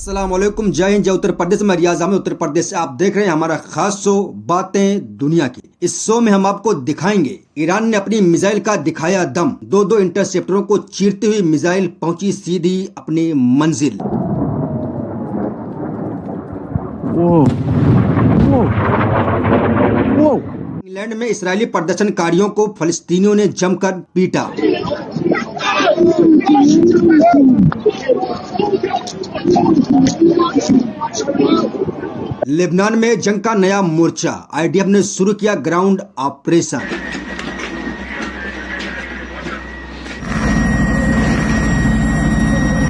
अस्सलाम वालेकुम, जय हिंद, जय उत्तर प्रदेश में रियाज अहमद उत्तर प्रदेश से आप देख रहे हैं हमारा खास शो बातें दुनिया की। इस शो में हम आपको दिखाएंगे ईरान ने अपनी मिसाइल का दिखाया दम। दो इंटरसेप्टरों को चीरती हुई मिसाइल पहुंची सीधी अपनी मंजिल। इंग्लैंड में इस्राएली प्रदर्शनकारियों को फलस्तीनियों ने जमकर पीटा। लेबनान में जंग का नया मोर्चा, आईडीएफ ने शुरू किया ग्राउंड ऑपरेशन।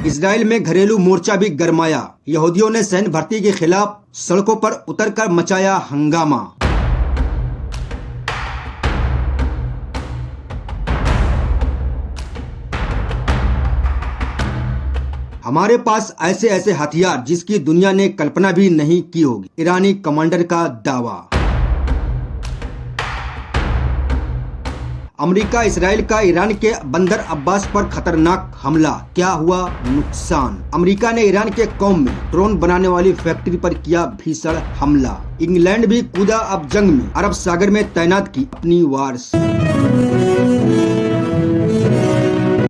इजराइल में घरेलू मोर्चा भी गरमाया, यहूदियों ने सैन्य भर्ती के खिलाफ सड़कों पर उतरकर मचाया हंगामा। हमारे पास ऐसे ऐसे हथियार जिसकी दुनिया ने कल्पना भी नहीं की होगी, ईरानी कमांडर का दावा। अमेरिका इजराइल का ईरान के बंदर अब्बास पर खतरनाक हमला, क्या हुआ नुकसान? अमेरिका ने ईरान के कौम में ड्रोन बनाने वाली फैक्ट्री पर किया भीषण हमला। इंग्लैंड भी कूदा अब जंग में, अरब सागर में तैनात की अपनी वार्स।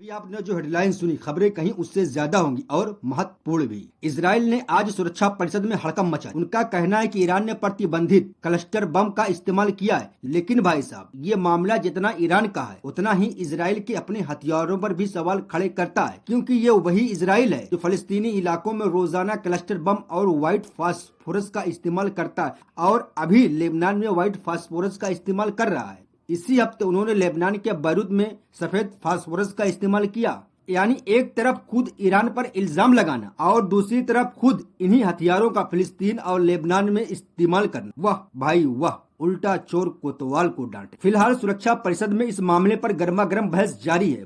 आपने जो हेडलाइन सुनी, खबरें कहीं उससे ज्यादा होंगी और महत्वपूर्ण भी। इजराइल ने आज सुरक्षा परिषद में हड़कंप मचा। उनका कहना है कि ईरान ने प्रतिबंधित क्लस्टर बम का इस्तेमाल किया है, लेकिन भाई साहब ये मामला जितना ईरान का है उतना ही इजराइल के अपने हथियारों पर भी सवाल खड़े करता है, क्योंकि ये वही इजराइल है जो फलस्तीनी इलाकों में रोजाना क्लस्टर बम और व्हाइट फास्फोरस का इस्तेमाल करता है, और अभी लेबनान में व्हाइट फास्फोरस का इस्तेमाल कर रहा है। इसी हफ्ते उन्होंने लेबनान के बैरूत में सफेद फास्फोरस का इस्तेमाल किया। यानी एक तरफ खुद ईरान पर इल्जाम लगाना और दूसरी तरफ खुद इन्हीं हथियारों का फिलिस्तीन और लेबनान में इस्तेमाल करना। वाह भाई वाह, उल्टा चोर कोतवाल को डांटे। फिलहाल सुरक्षा परिषद में इस मामले पर गर्मा गर्म बहस जारी है।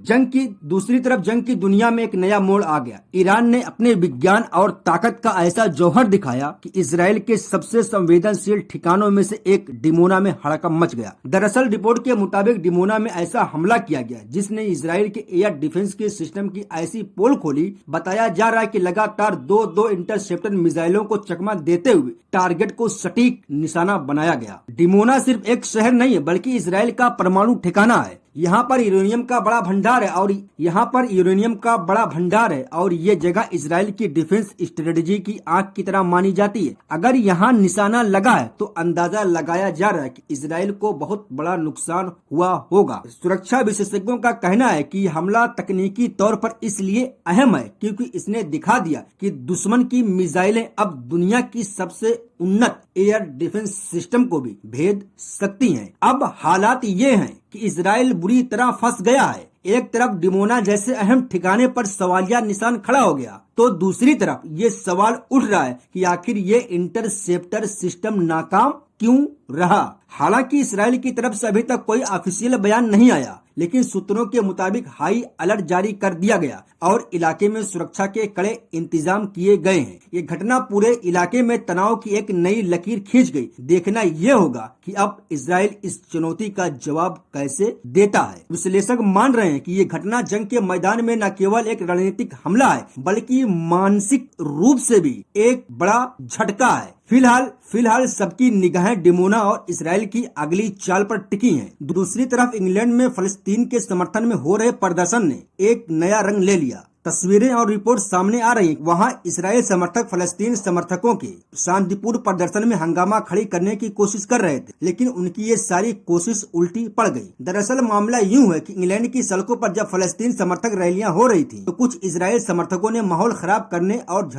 दूसरी तरफ जंग की दुनिया में एक नया मोड़ आ गया। ईरान ने अपने विज्ञान और ताकत का ऐसा जौहर दिखाया कि इजराइल के सबसे संवेदनशील ठिकानों में से एक डिमोना में हड़कंप मच गया। दरअसल रिपोर्ट के मुताबिक डिमोना में ऐसा हमला किया गया जिसने इजराइल के एयर डिफेंस के सिस्टम की ऐसी पोल खोली। बताया जा रहा है कि लगातार दो इंटरसेप्टर मिसाइलों को चकमा देते हुए टारगेट को सटीक निशाना बनाया गया। डिमोना सिर्फ एक शहर नहीं है, बल्कि इजराइल का परमाणु ठिकाना है। यहाँ पर यूरेनियम का बड़ा भंडार है और ये जगह इजराइल की डिफेंस स्ट्रेटेजी की आंख की तरह मानी जाती है। अगर यहाँ निशाना लगा है तो अंदाजा लगाया जा रहा है कि इजराइल को बहुत बड़ा नुकसान हुआ होगा। सुरक्षा विशेषज्ञों का कहना है कि हमला तकनीकी तौर पर इसलिए अहम है क्योंकि इसने दिखा दिया कि दुश्मन की मिसाइलें अब दुनिया की सबसे उन्नत एयर डिफेंस सिस्टम को भी भेद सकती हैं। अब हालात ये हैं कि इजराइल बुरी तरह फंस गया है। एक तरफ डिमोना जैसे अहम ठिकाने पर सवालिया निशान खड़ा हो गया, तो दूसरी तरफ ये सवाल उठ रहा है कि आखिर ये इंटरसेप्टर सिस्टम नाकाम क्यों रहा। हालांकि इजराइल की तरफ से अभी तक कोई ऑफिशियल बयान नहीं आया, लेकिन सूत्रों के मुताबिक हाई अलर्ट जारी कर दिया गया और इलाके में सुरक्षा के कड़े इंतजाम किए गए हैं। ये घटना पूरे इलाके में तनाव की एक नई लकीर खींच गई। देखना ये होगा कि अब इजराइल इस चुनौती का जवाब कैसे देता है। विश्लेषक मान रहे हैं कि ये घटना जंग के मैदान में न केवल एक रणनीतिक हमला है, बल्कि मानसिक रूप से भी एक बड़ा झटका है। फिलहाल सबकी निगाहें डिमोना और इजराइल की अगली चाल पर टिकी हैं। दूसरी तरफ इंग्लैंड में फलस्तीन के समर्थन में हो रहे प्रदर्शन ने एक नया रंग ले लिया। तस्वीरें और रिपोर्ट सामने आ रही। वहां इजराइल समर्थक फलस्तीन समर्थकों के शांतिपूर्ण प्रदर्शन में हंगामा खड़ी करने की कोशिश कर रहे थे, लेकिन उनकी ये सारी कोशिश उल्टी पड़ गई। दरअसल मामला यूं है कि इंग्लैंड की सड़कों पर जब फलस्तीन समर्थक रैलियां हो रही थी तो कुछ इजराइल समर्थकों ने माहौल खराब करने और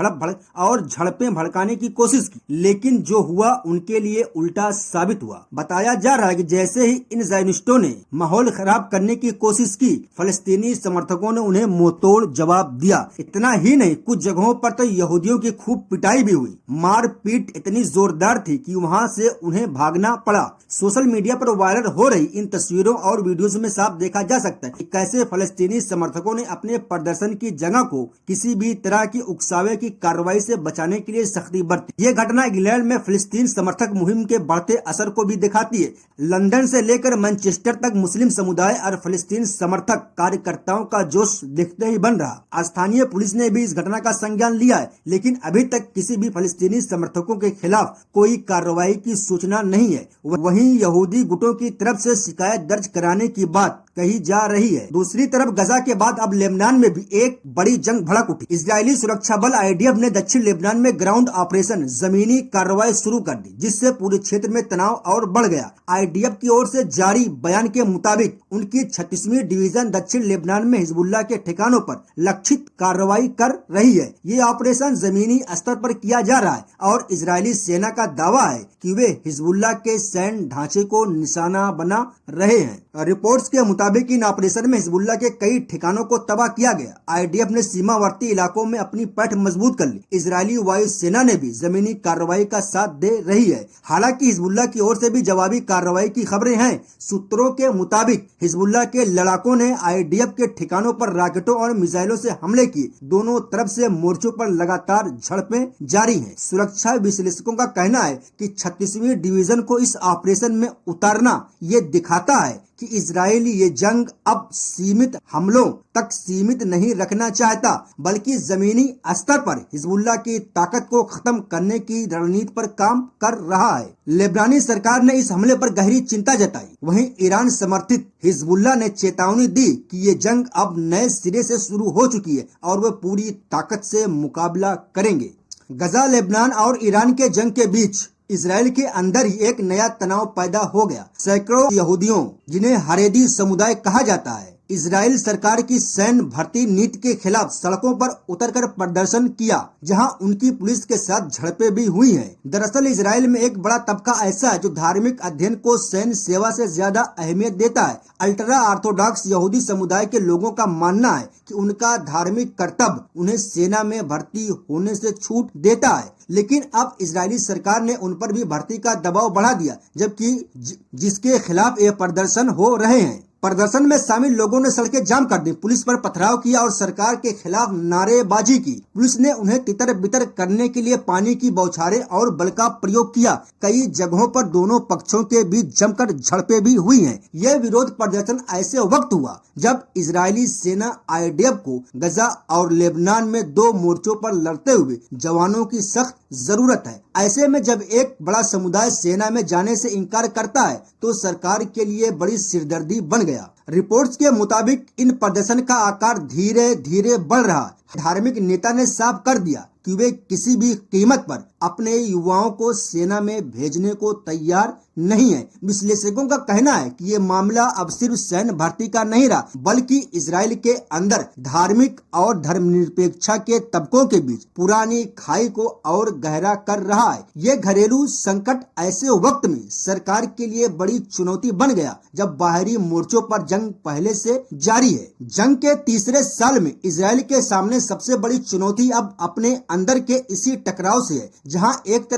झड़पें भड़काने की कोशिश की, लेकिन जो हुआ उनके लिए उल्टा साबित हुआ। बताया जा रहा है कि जैसे ही इन ज़ायनिस्टों ने माहौल खराब करने की कोशिश की, फलस्तीनी समर्थकों ने उन्हें मुंहतोड़ जवाब दिया। इतना ही नहीं, कुछ जगहों पर तो यहूदियों की खूब पिटाई भी हुई। मारपीट इतनी जोरदार थी कि वहां से उन्हें भागना पड़ा। सोशल मीडिया पर वायरल हो रही इन तस्वीरों और वीडियोस में साफ देखा जा सकता है कि कैसे फलस्तीनी समर्थकों ने अपने प्रदर्शन की जगह को किसी भी तरह की उकसावे की कार्रवाई से बचाने के लिए सख्ती बरती। ये घटना इंग्लैंड में फलस्तीन समर्थक मुहिम के बढ़ते असर को भी दिखाती है। लंदन से लेकर मैनचेस्टर तक मुस्लिम समुदाय और फलस्तीन समर्थक कार्यकर्ताओं का जोश दिखते ही बन रहा। स्थानीय पुलिस ने भी इस घटना का संज्ञान लिया है, लेकिन अभी तक किसी भी फलस्तीनी समर्थकों के खिलाफ कोई कार्रवाई की सूचना नहीं है। वहीं यहूदी गुटों की तरफ से शिकायत दर्ज कराने की बात कही जा रही है। दूसरी तरफ गजा के बाद अब लेबनान में भी एक बड़ी जंग भड़क उठी। इजरायली सुरक्षा बल IDF ने दक्षिण लेबनान में ग्राउंड ऑपरेशन जमीनी कार्रवाई शुरू कर दी, जिससे पूरे क्षेत्र में तनाव और बढ़ गया। IDF की ओर से जारी बयान के मुताबिक उनकी 36वीं डिवीजन दक्षिण लेबनान में हिजबुल्लाह के ठिकानों पर लक्षित कार्रवाई कर रही है। ये ऑपरेशन जमीनी स्तर पर किया जा रहा है और इजरायली सेना का दावा है कि वे हिजबुल्लाह के सैन्य ढांचे को निशाना बना रहे हैं। रिपोर्ट्स के मुताबिक इन ऑपरेशन में हिजबुल्लाह के कई ठिकानों को तबाह किया गया। IDF ने सीमावर्ती इलाकों में अपनी पैठ मजबूत कर ली। इजरायली वायु सेना ने भी जमीनी कार्रवाई का साथ दे रही है। हालांकि हिजबुल्लाह की ओर से भी जवाबी कार्रवाई की खबरें हैं। सूत्रों के मुताबिक हिजबुल्लाह के लड़ाकों ने IDF के ठिकानों पर रॉकेटों और मिसाइलों से हमले किए। दोनों तरफ से मोर्चों पर लगातार झड़पें जारी हैं। सुरक्षा विश्लेषकों का कहना है कि 36वीं डिवीजन को इस ऑपरेशन में उतारना ये दिखाता है कि इजराइल ये जंग अब सीमित हमलों तक सीमित नहीं रखना चाहता, बल्कि जमीनी स्तर पर हिजबुल्लाह की ताकत को खत्म करने की रणनीति पर काम कर रहा है। लेबनानी सरकार ने इस हमले पर गहरी चिंता जताई। वहीं ईरान समर्थित हिजबुल्लाह ने चेतावनी दी कि ये जंग अब नए सिरे से शुरू हो चुकी है और वे पूरी ताकत से मुकाबला करेंगे। गजा, लेबनान और ईरान के जंग के बीच इजराइल के अंदर ही एक नया तनाव पैदा हो गया। सैकड़ों यहूदियों, जिन्हें हरेदी समुदाय कहा जाता है, इजराइल सरकार की सैन्य भर्ती नीति के खिलाफ सड़कों पर उतरकर प्रदर्शन किया, जहां उनकी पुलिस के साथ झड़पें भी हुई हैं। दरअसल इजराइल में एक बड़ा तबका ऐसा है जो धार्मिक अध्ययन को सैन्य सेवा से ज्यादा अहमियत देता है। अल्ट्रा ऑर्थोडॉक्स यहूदी समुदाय के लोगों का मानना है कि उनका धार्मिक कर्तव्य उन्हें सेना में भर्ती होने से छूट देता है, लेकिन अब इजरायली सरकार ने उन पर भी भर्ती का दबाव बढ़ा दिया, जबकि जिसके खिलाफ ये प्रदर्शन हो रहे हैं। प्रदर्शन में शामिल लोगों ने सड़कें जाम कर दी, पुलिस पर पथराव किया और सरकार के खिलाफ नारेबाजी की। पुलिस ने उन्हें तितर बितर करने के लिए पानी की बौछारें और बल का प्रयोग किया। कई जगहों पर दोनों पक्षों के बीच जमकर झड़पें भी हुई हैं। यह विरोध प्रदर्शन ऐसे वक्त हुआ जब इजरायली सेना IDF को गजा और लेबनान में 2 मोर्चों पर लड़ते हुए जवानों की सख्त जरूरत है। ऐसे में जब एक बड़ा समुदाय सेना में जाने से इनकार करता है तो सरकार के लिए बड़ी सिरदर्दी बन गया। रिपोर्ट्स के मुताबिक इन प्रदर्शन का आकार धीरे धीरे बढ़ रहा। धार्मिक नेता ने साफ कर दिया कि वे किसी भी कीमत पर अपने युवाओं को सेना में भेजने को तैयार नहीं है। विश्लेषकों का कहना है कि ये मामला अब सिर्फ सैन्य भर्ती का नहीं रहा, बल्कि इजराइल के अंदर धार्मिक और धर्मनिरपेक्षता के तबकों के बीच पुरानी खाई को और गहरा कर रहा है। ये घरेलू संकट ऐसे वक्त में सरकार के लिए बड़ी चुनौती बन गया जब बाहरी मोर्चों पर जंग पहले से जारी है। जंग के तीसरे साल में इजराइल के सामने सबसे बड़ी चुनौती अब अपने अंदर के इसी टकराव से है, जहां एक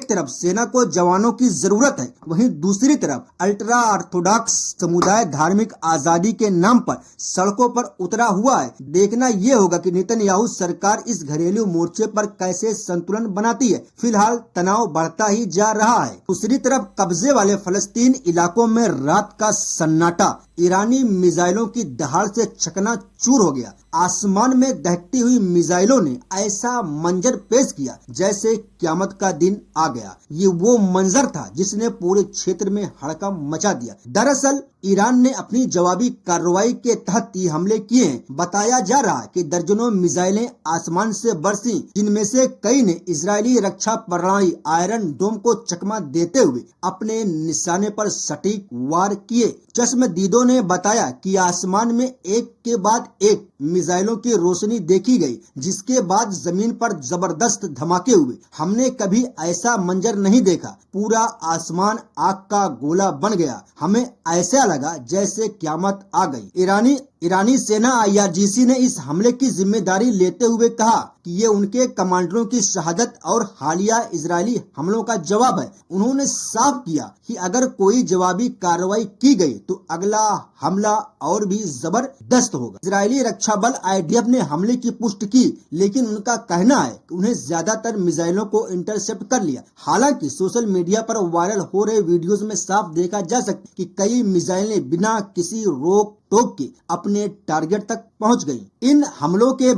तरफ सेना को जवानों की जरूरत है, वहीं दूसरी तरफ अल्ट्रा ऑर्थोडॉक्स समुदाय धार्मिक आजादी के नाम पर सड़कों पर उतरा हुआ है। देखना ये होगा कि नेतन्याहू सरकार इस घरेलू मोर्चे पर कैसे संतुलन बनाती है। फिलहाल तनाव बढ़ता ही जा रहा है। दूसरी तरफ कब्जे वाले फलस्तीन इलाकों में रात का सन्नाटा ईरानी मिसाइलों की दहाड़ से चकनाचूर हो गया। आसमान में दहकती हुई मिसाइलों ने ऐसा मंजर पेश किया जैसे क़यामत का दिन आ गया। ये वो मंजर था जिसने पूरे क्षेत्र में हड़कंप मचा दिया। दरअसल ईरान ने अपनी जवाबी कार्रवाई के तहत ये हमले किए हैं। बताया जा रहा है कि दर्जनों मिसाइलें आसमान से बरसी, जिनमें से कई ने इजरायली रक्षा प्रणाली आयरन डोम को चकमा देते हुए अपने निशाने पर सटीक वार किए। चश्मदीदों ने बताया कि आसमान में एक के बाद एक मिसाइलों की रोशनी देखी गई, जिसके बाद जमीन पर जबरदस्त धमाके हुए। हमने कभी ऐसा मंजर नहीं देखा। पूरा आसमान आग का गोला बन गया। हमें ऐसा लगा जैसे क़यामत आ गई। ईरानी सेना IRGC ने इस हमले की जिम्मेदारी लेते हुए कहा कि ये उनके कमांडरों की शहादत और हालिया इजरायली हमलों का जवाब है। उन्होंने साफ किया कि अगर कोई जवाबी कार्रवाई की गई तो अगला हमला और भी जबरदस्त होगा। इजरायली रक्षा बल IDF ने हमले की पुष्टि की, लेकिन उनका कहना है कि उन्हें ज्यादातर मिसाइलों को इंटरसेप्ट कर लिया। हालांकि सोशल मीडिया पर वायरल हो रहे वीडियोस में साफ देखा जा सकता है कि कई मिसाइलें बिना किसी रोक टोक के अपने टारगेट तक पहुंच गई। इन हमलों के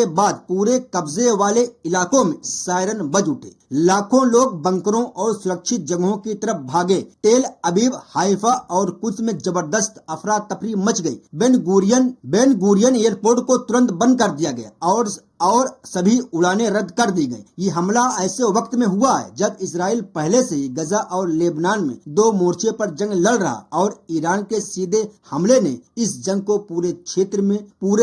बाद पूरे कब्जे वाले इलाकों में सायरन बज उठे। लाखों लोग बंकरों और सुरक्षित जगहों की तरफ भागे। तेल अबीब, हाइफा और कुछ में जबरदस्त अफरा तफरी मच गई। बेन गुरियन एयरपोर्ट को तुरंत बंद कर दिया गया और सभी उड़ानें रद्द कर दी गई। ये हमला ऐसे वक्त में हुआ है जब इसराइल पहले से ही गजा और लेबनान में 2 मोर्चे पर जंग लड़ रहा और ईरान के सीधे हमले ने इस जंग को पूरे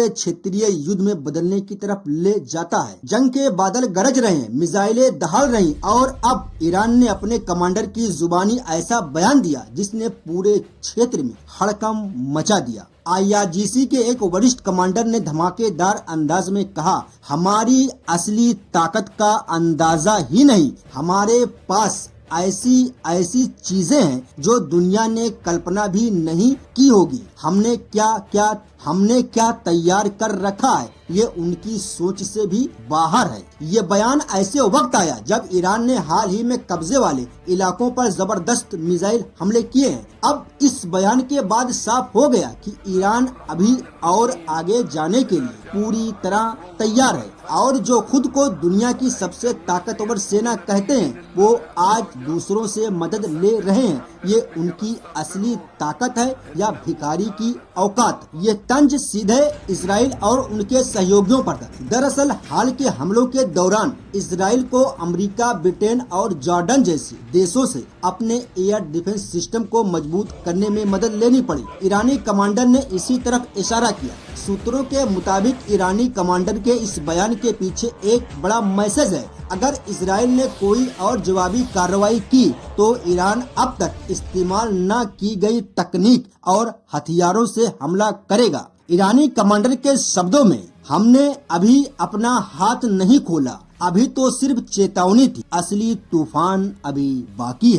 क्षेत्रीय युद्ध में बदलने की तरफ ले जाता है। जंग के बादल गरज रहे हैं, मिसाइलें दहाड़ रही और अब ईरान ने अपने कमांडर की जुबानी ऐसा बयान दिया जिसने पूरे क्षेत्र में हड़कंप मचा दिया। IRGC के एक वरिष्ठ कमांडर ने धमाकेदार अंदाज में कहा, हमारी असली ताकत का अंदाजा ही नहीं, हमारे पास ऐसी चीजें हैं जो दुनिया ने कल्पना भी नहीं की होगी। हमने क्या तैयार कर रखा है ये उनकी सोच से भी बाहर है। ये बयान ऐसे वक्त आया जब ईरान ने हाल ही में कब्जे वाले इलाकों पर जबरदस्त मिसाइल हमले किए हैं। अब इस बयान के बाद साफ हो गया कि ईरान अभी और आगे जाने के लिए पूरी तरह तैयार है और जो खुद को दुनिया की सबसे ताकतवर सेना कहते हैं वो आज दूसरों से मदद ले रहे हैं। ये उनकी असली ताकत है या भिखारी की औकात? ये तंज सीधे इसराइल और उनके सहयोगियों पर था। दरअसल हाल के हमलों के दौरान इसराइल को अमेरिका, ब्रिटेन और जॉर्डन जैसे देशों से अपने एयर डिफेंस सिस्टम को मजबूत करने में मदद लेनी पड़ी। ईरानी कमांडर ने इसी तरफ इशारा किया। सूत्रों के मुताबिक ईरानी कमांडर के इस बयान के पीछे एक बड़ा मैसेज है। अगर इसराइल ने कोई और जवाबी कार्रवाई की तो ईरान अब तक इस्तेमाल न की गई तकनीक और हथियारों से हमला करेगा। ईरानी कमांडर के शब्दों में, हमने अभी अपना हाथ नहीं खोला, अभी तो सिर्फ चेतावनी थी, असली तूफान अभी बाकी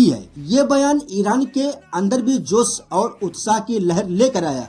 है। ये बयान ईरान के अंदर भी जोश और उत्साह की लहर लेकर आया।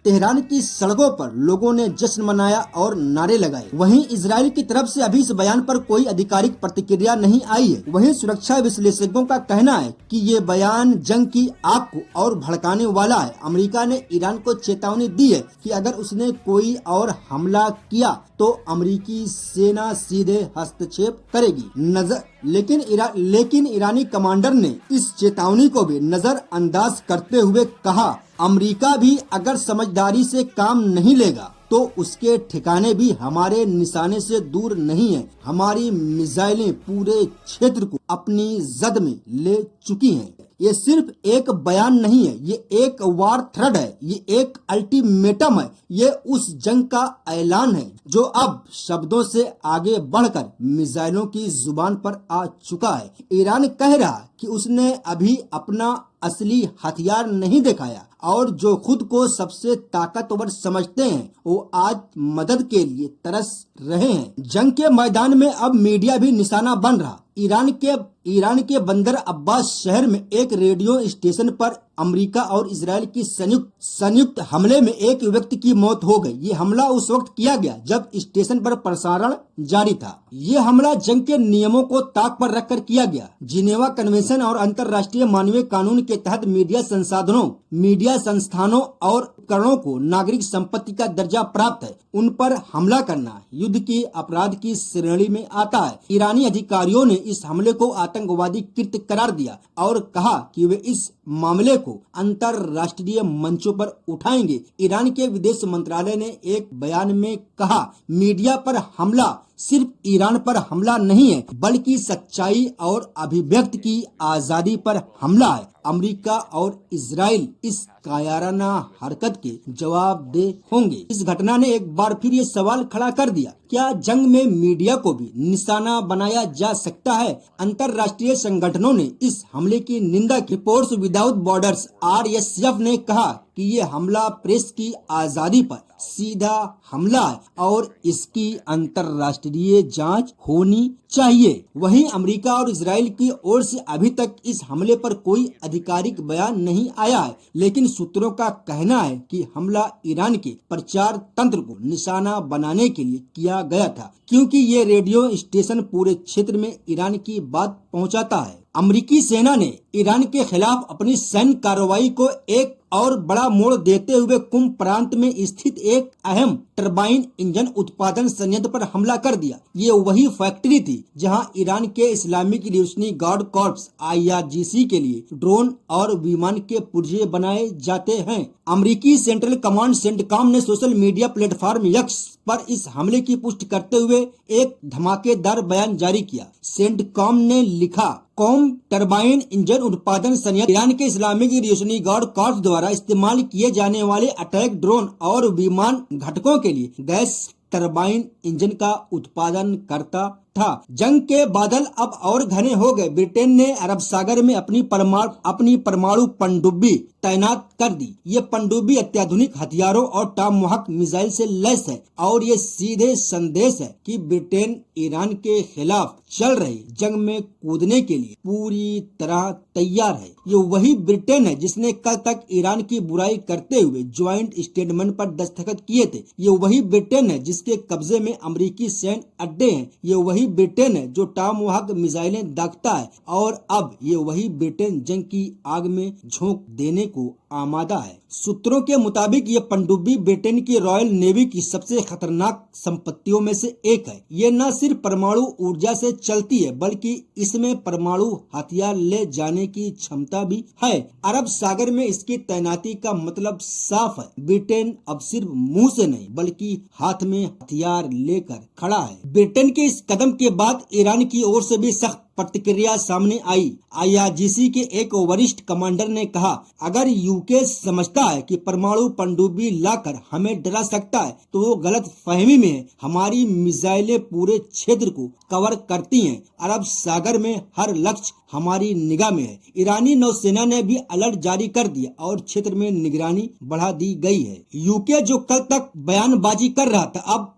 तेहरान की सड़कों पर लोगों ने जश्न मनाया और नारे लगाए। वहीं इजराइल की तरफ से अभी इस बयान पर कोई आधिकारिक प्रतिक्रिया नहीं आई है। वहीं सुरक्षा विश्लेषकों का कहना है कि ये बयान जंग की आग को और भड़काने वाला है। अमेरिका ने ईरान को चेतावनी दी है कि अगर उसने कोई और हमला किया तो अमेरिकी सेना सीधे हस्तक्षेप करेगी। लेकिन ईरानी कमांडर ने इस चेतावनी को भी नजरअंदाज करते हुए कहा, अमेरिका भी अगर समझदारी से काम नहीं लेगा तो उसके ठिकाने भी हमारे निशाने से दूर नहीं है। हमारी मिसाइलें पूरे क्षेत्र को अपनी जद में ले चुकी हैं। ये सिर्फ एक बयान नहीं है, ये एक वार थ्रेड है, ये एक अल्टीमेटम है, ये उस जंग का ऐलान है जो अब शब्दों से आगे बढ़कर मिसाइलों की जुबान पर आ चुका है। ईरान कह रहा कि उसने अभी अपना असली हथियार नहीं दिखाया और जो खुद को सबसे ताकतवर समझते हैं वो आज मदद के लिए तरस रहे हैं। जंग के मैदान में अब मीडिया भी निशाना बन रहा। ईरान के बंदर अब्बास शहर में एक रेडियो स्टेशन पर अमेरिका और इजराइल की संयुक्त हमले में एक व्यक्ति की मौत हो गई। ये हमला उस वक्त किया गया जब स्टेशन पर प्रसारण जारी था। ये हमला जंग के नियमों को ताक पर रखकर किया गया। जिनेवा कन्वेंशन और अंतर्राष्ट्रीय मानवीय कानून के तहत मीडिया संस्थानों और उपकरणों को नागरिक संपत्ति का दर्जा प्राप्त है। उन पर हमला करना युद्ध के अपराध की श्रेणी में आता है। ईरानी अधिकारियों ने इस हमले को आतंकवादी कृत्य करार दिया और कहा कि वे इस मामले को अंतर्राष्ट्रीय मंचों पर उठाएंगे। ईरान के विदेश मंत्रालय ने एक बयान में कहा, मीडिया पर हमला सिर्फ ईरान पर हमला नहीं है बल्कि सच्चाई और अभिव्यक्ति की आजादी पर हमला है। अमेरिका और इजराइल इस कायराना हरकत के जवाबदेह होंगे। इस घटना ने एक बार फिर ये सवाल खड़ा कर दिया, क्या जंग में मीडिया को भी निशाना बनाया जा सकता है? अंतर्राष्ट्रीय संगठनों ने इस हमले की निंदा की। रिपोर्ट्स विदाउट बॉर्डर्स RSF ने कहा कि ये हमला प्रेस की आजादी पर सीधा हमला है और इसकी अंतर्राष्ट्रीय जांच होनी चाहिए। वहीं अमेरिका और इजराइल की ओर से अभी तक इस हमले पर कोई आधिकारिक बयान नहीं आया है, लेकिन सूत्रों का कहना है कि हमला ईरान के प्रचार तंत्र को निशाना बनाने के लिए किया गया था, क्योंकि ये रेडियो स्टेशन पूरे क्षेत्र में ईरान की बात पहुंचाता है। अमेरिकी सेना ने ईरान के खिलाफ अपनी सैन्य कार्रवाई को एक और बड़ा मोड़ देते हुए कुम प्रांत में स्थित एक अहम टरबाइन इंजन उत्पादन संयंत्र पर हमला कर दिया। ये वही फैक्ट्री थी जहां ईरान के Islamic revolutionary guard corps IRGC के लिए ड्रोन और विमान के पुर्जे बनाए जाते हैं। अमेरिकी सेंट्रल कमांड सेंटकॉम ने सोशल मीडिया प्लेटफॉर्म एक्स पर इस हमले की पुष्टि करते हुए एक धमाकेदार बयान जारी किया। सेंटकॉम ने लिखा, कॉम टरबाइन इंजन उत्पादन संयंत्र ईरान के इस्लामिक रिवॉल्यूशनरी गार्ड कॉर्प्स द्वारा इस्तेमाल किए जाने वाले अटैक ड्रोन और विमान घटकों के लिए गैस टरबाइन इंजन का उत्पादन करता था। जंग के बादल अब और घने हो गए। ब्रिटेन ने अरब सागर में अपनी परमाणु पनडुब्बी तैनात कर दी। ये पनडुब्बी अत्याधुनिक हथियारों और टॉमहाक मिसाइल से लैस है और ये सीधे संदेश है कि ब्रिटेन ईरान के खिलाफ चल रही जंग में कूदने के लिए पूरी तरह तैयार है। ये वही ब्रिटेन है जिसने कल तक ईरान की बुराई करते हुए ज्वाइंट स्टेटमेंट पर दस्तखत किए थे। ये वही ब्रिटेन है जिसके कब्जे में अमेरिकी सैन्य अड्डे हैं। ये वही ब्रिटेन है जो टॉमहाक मिसाइलें दागता है और अब ये वही ब्रिटेन जंग की आग में झोंक देने को आमादा है। सूत्रों के मुताबिक ये पनडुब्बी ब्रिटेन की रॉयल नेवी की सबसे खतरनाक संपत्तियों में से एक है। ये न सिर्फ परमाणु ऊर्जा से चलती है बल्कि इसमें परमाणु हथियार ले जाने की क्षमता भी है। अरब सागर में इसकी तैनाती का मतलब साफ है, ब्रिटेन अब सिर्फ मुंह से नहीं बल्कि हाथ में हथियार लेकर खड़ा है। ब्रिटेन के इस कदम के बाद ईरान की ओर से भी सख्त प्रतिक्रिया सामने आई। IRGC के एक वरिष्ठ कमांडर ने कहा, अगर यूके समझता है कि परमाणु पनडुब्बी लाकर हमें डरा सकता है तो वो गलत फहमी में है। हमारी मिसाइलें पूरे क्षेत्र को कवर करती हैं। अरब सागर में हर लक्ष्य हमारी निगाह में है। ईरानी नौसेना ने भी अलर्ट जारी कर दिया और क्षेत्र में निगरानी बढ़ा दी गई है। यूके जो कल तक बयानबाजी कर रहा था अब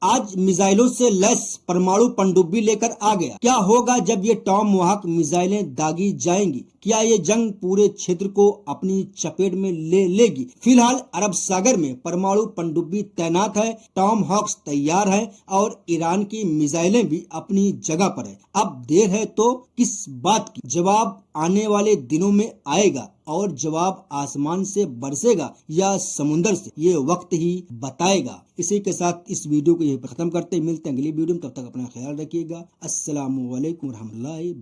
आज मिसाइलों से लैस परमाणु पनडुब्बी लेकर आ गया। क्या होगा जब ये टॉमहाक मिसाइलें दागी जाएंगी? क्या ये जंग पूरे क्षेत्र को अपनी चपेट में ले लेगी? फिलहाल अरब सागर में परमाणु पनडुब्बी तैनात है, टॉमहाक्स तैयार है और ईरान की मिसाइलें भी अपनी जगह पर है। अब देर है तो किस बात की? जवाब आने वाले दिनों में आएगा और जवाब आसमान से बरसेगा या समुंदर से, ये वक्त ही बताएगा। इसी के साथ इस वीडियो को यही खत्म करते, मिलते हैं अगली वीडियो में। तब तक अपना ख्याल रखिएगा। अस्सलामु अलैकुम रहमतुल्लाहि।